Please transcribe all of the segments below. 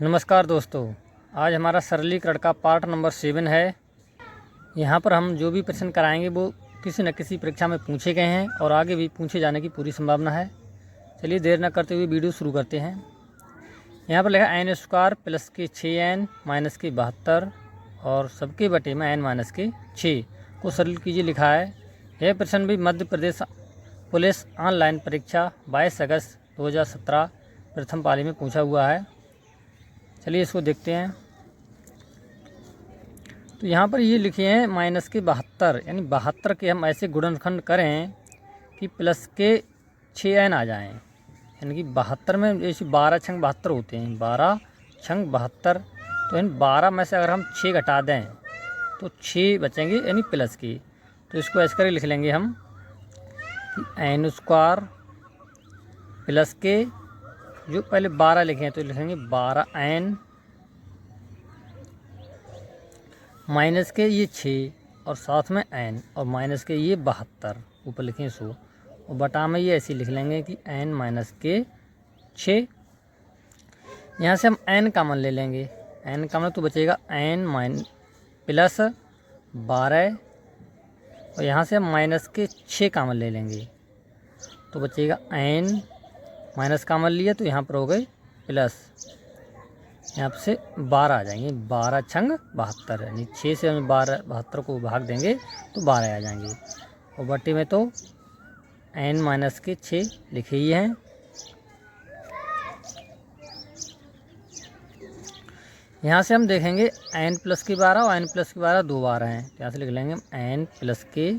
नमस्कार दोस्तों, आज हमारा सरलीकरण का पार्ट नंबर 7 है। यहाँ पर हम जो भी प्रश्न कराएंगे वो किसी न किसी परीक्षा में पूछे गए हैं और आगे भी पूछे जाने की पूरी संभावना है। चलिए देर न करते हुए वीडियो शुरू करते हैं। यहाँ पर लिखा n स्क्वायर प्लस के 6n माइनस के 72 और सबके बटे में n माइनस के 6 को सरल कीजिए लिखा है। यह प्रश्न भी मध्य प्रदेश पुलिस ऑनलाइन परीक्षा 22 अगस्त 2017 प्रथम पाली में पूछा हुआ है। चलिए इसको देखते हैं। तो यहाँ पर ये लिखे हैं माइनस के 72, यानी 72 के हम ऐसे गुणनखंड करें कि प्लस के 6n आ जाएं। यानी कि 72 में जैसे 12 छंग 72 होते हैं, 12 छंग 72। तो इन 12 में से अगर हम 6 घटा दें तो 6 बचेंगे, यानी प्लस के। तो इसको ऐसे करके लिख लेंगे हम कि n स्क्वायर प्लस के, जो पहले 12 लिखे हैं तो लिखेंगे 12n माइनस के ये 6 और साथ में n और माइनस के ये 72 ऊपर लिखें 100 और बटा में ये ऐसे लिख लेंगे कि n माइनस के 6। यहाँ से हम n कॉमन ले लेंगे, n कॉमन तो बचेगा n प्लस 12 और यहाँ से हम माइनस के 6 कॉमन ले लेंगे तो बचेगा n माइनस कॉमन लिया तो यहाँ पर हो गए प्लस, यहाँ से 12 आ जाएंगे, 12 छंग 72, यानी 6 से हम 72 को भाग देंगे तो 12 आ जाएंगे और बटे में तो n माइनस के 6 लिखे ही हैं। यहाँ से हम देखेंगे n प्लस के 12 और n प्लस के 12 दो बार हैं, तो यहाँ से लिख लेंगे n प्लस के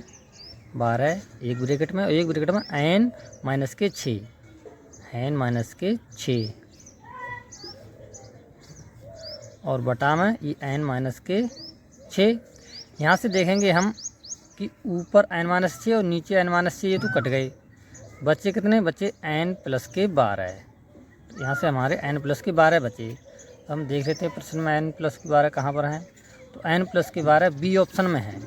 12 एक ब्रैकेट में और एक ब्रैकेट में n माइनस के 6, n माइनस के 6 और बटा में ये n माइनस के 6। यहाँ से देखेंगे हम कि ऊपर n माइनस 6 और नीचे n माइनस 6 ये तो कट गए, बच्चे कितने बचे n प्लस के 12। तो यहाँ से हमारे n प्लस के 12 बचे। तो हम देख लेते हैं प्रश्न में n प्लस के 12 कहाँ पर हैं। तो n प्लस के 12 बी ऑप्शन में है,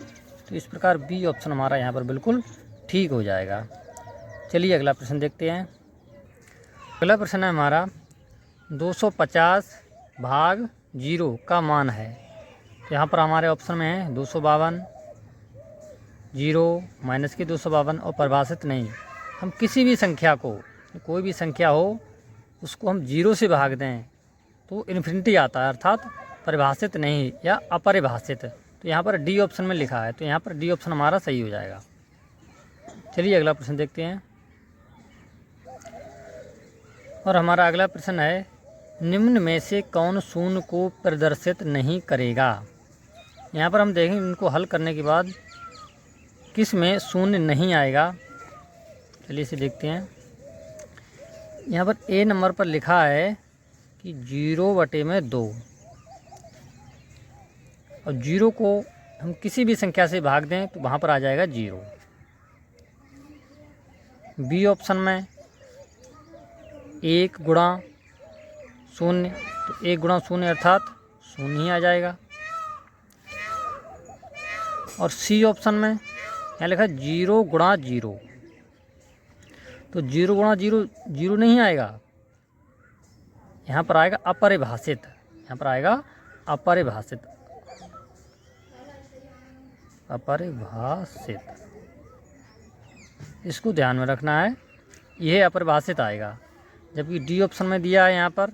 तो इस प्रकार बी ऑप्शन हमारा यहाँ पर बिल्कुल ठीक हो जाएगा। चलिए अगला प्रश्न देखते हैं। अगला प्रश्न है हमारा 250 भाग 0 का मान है। तो यहाँ पर हमारे ऑप्शन में है 252, 0, माइनस के 252 और परिभाषित नहीं। हम किसी भी संख्या को, कोई भी संख्या हो उसको हम 0 से भाग दें तो इन्फिनिटी आता है, अर्थात परिभाषित नहीं या अपरिभाषित। तो यहाँ पर डी ऑप्शन में लिखा है, तो यहाँ पर डी ऑप्शन हमारा सही हो जाएगा। चलिए अगला प्रश्न देखते हैं। और हमारा अगला प्रश्न है निम्न में से कौन शून्य को प्रदर्शित नहीं करेगा। यहाँ पर हम देखेंगे इनको हल करने के बाद किस में शून्य नहीं आएगा। चलिए इसे देखते हैं। यहाँ पर ए नंबर पर लिखा है कि 0/2 और 0 को हम किसी भी संख्या से भाग दें तो वहाँ पर आ जाएगा 0। बी ऑप्शन में 1 गुणा 0, तो 1 गुणा 0 अर्थात 0 ही आ जाएगा। और सी ऑप्शन में यहाँ लिखा 0 गुणा 0, तो 0 गुणा 0 0 नहीं आएगा, यहाँ पर आएगा अपरिभाषित। यहाँ पर आएगा अपरिभाषित, अपरिभाषित, इसको ध्यान में रखना है, यह अपरिभाषित आएगा। जबकि डी ऑप्शन में दिया है यहाँ पर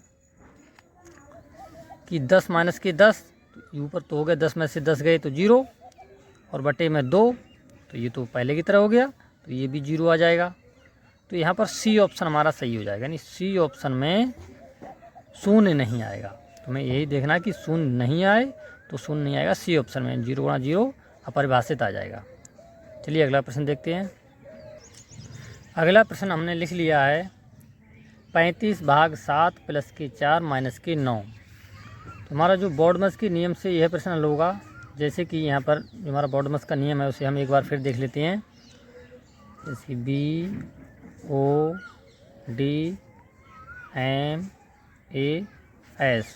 कि 10 माइनस के 10, ऊपर तो हो गया 10 में से 10 गए तो 0 और बटे में 2, तो ये तो पहले की तरह हो गया, तो ये भी 0 आ जाएगा। तो यहाँ पर सी ऑप्शन हमारा सही हो जाएगा, यानी सी ऑप्शन में शून्य नहीं आएगा। तो हमें यही देखना कि शून्य नहीं आए तो शून्य नहीं आएगा, सी ऑप्शन में 0 गुणा 0 अपरिभाषित आ जाएगा। चलिए अगला प्रश्न देखते हैं। अगला प्रश्न हमने लिख लिया है 35 भाग 7 प्लस के 4 माइनस के 9। तो हमारा जो बॉडमस के नियम से यह प्रश्न हल होगा। जैसे कि यहाँ पर जो हमारा बॉडमस का नियम है उसे हम एक बार फिर देख लेते हैं। जैसे BODMAS,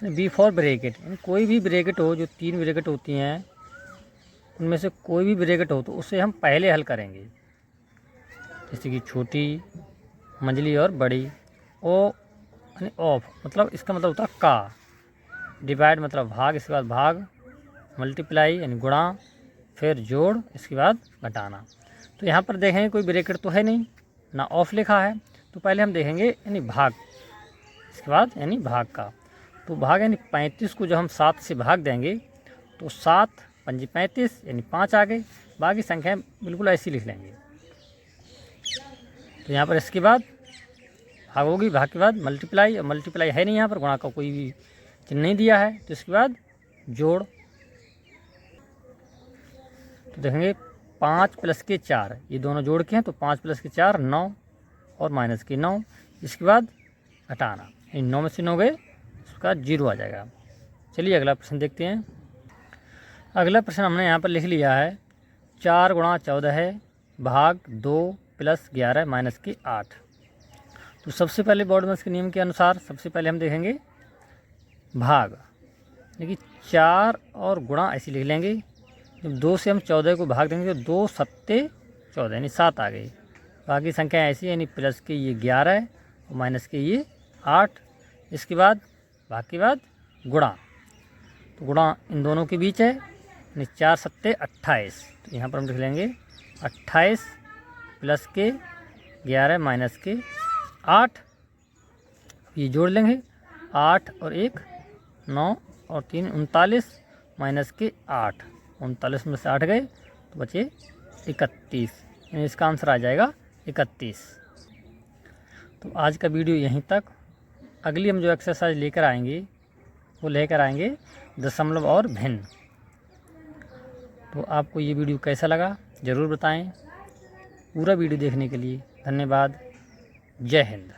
बी फॉर ब्रैकेट, यानी कोई भी ब्रैकेट हो, जो 3 ब्रैकेट होती हैं उनमें से कोई भी ब्रैकेट हो तो उसे हम पहले हल करेंगे। जैसे कि छोटी, मंझली और बड़ी। ओ यानी ऑफ मतलब इसका मतलब होता है का, डिवाइड मतलब भाग, इसके बाद भाग, मल्टीप्लाई यानी गुणा, फिर जोड़, इसके बाद घटाना। तो यहाँ पर देखेंगे कोई ब्रैकेट तो है नहीं, ना ऑफ लिखा है, तो पहले हम देखेंगे यानी भाग, इसके बाद यानी भाग का। तो भाग यानी 35 को जब हम 7 से भाग देंगे तो 7 पंजी 35 यानी 5 आ गए। बाकी संख्याएं बिल्कुल ऐसी लिख लेंगे। तो यहाँ पर इसके बाद भाग होगी, भाग के बाद मल्टीप्लाई, और मल्टीप्लाई है नहीं यहाँ पर, गुणा का कोई भी चिन्ह नहीं दिया है। तो इसके बाद जोड़, तो देखेंगे 5 प्लस के 4, ये दोनों जोड़ के हैं, तो 5 प्लस के 4 9 और माइनस के 9। इसके बाद घटाना, इन 9 में से 9 गए, उसका 0 आ जाएगा। चलिए अगला प्रश्न देखते हैं। अगला प्रश्न हमने यहाँ पर लिख लिया है 4 गुणा 14 है भाग 2 प्लस 11 माइनस के 8। तो सबसे पहले बॉडमैस के नियम के अनुसार सबसे पहले हम देखेंगे भाग, देखिए 4 और गुणा ऐसे लिख लेंगे। जब 2 से हम 14 को भाग देंगे तो 2 सत्ते 14 यानी 7 आ गई। बाकी संख्या ऐसी यानी प्लस के ये 11 और माइनस के ये 8। इसके बाद भाग के बाद गुणा, तो गुणा इन दोनों के बीच है यानी 4 सत्ते 28। तो यहाँ पर हम लिख लेंगे 28 प्लस के 11 माइनस के 8, ये जोड़ लेंगे 8 और 1 9 और 3 39 माइनस के 8, 39 में से 8 गए तो बचे 31, यानी इसका आंसर आ जाएगा 31। तो आज का वीडियो यहीं तक। अगली हम जो एक्सरसाइज लेकर आएंगे वो लेकर आएंगे दशमलव और भिन्न। तो आपको ये वीडियो कैसा लगा ज़रूर बताएं। पूरा वीडियो देखने के लिए धन्यवाद। जय हिंद।